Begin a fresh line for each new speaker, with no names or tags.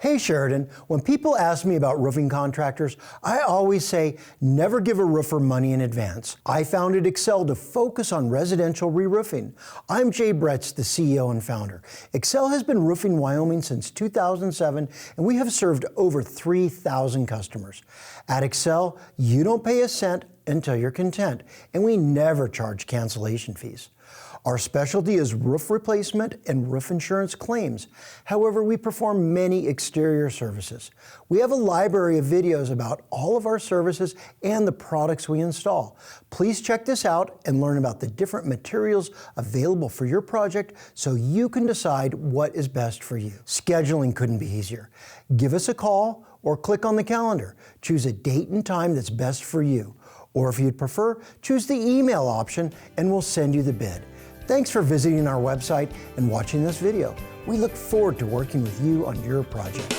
Hey Sheridan, when people ask me about roofing contractors, I always say never give a roofer money in advance. I founded Excel to focus on residential re-roofing. I'm Jay Bretz, the CEO and founder. Excel has been roofing Wyoming since 2007, and we have served over 3,000 customers. At Excel, you don't pay a cent until you're content, and we never charge cancellation fees. Our specialty is roof replacement and roof insurance claims. However, we perform many exterior services. We have a library of videos about all of our services and the products we install. Please check this out and learn about the different materials available for your project so you can decide what is best for you. Scheduling couldn't be easier. Give us a call or click on the calendar. Choose a date and time that's best for you. Or if you'd prefer, choose the email option and we'll send you the bid. Thanks for visiting our website and watching this video. We look forward to working with you on your project.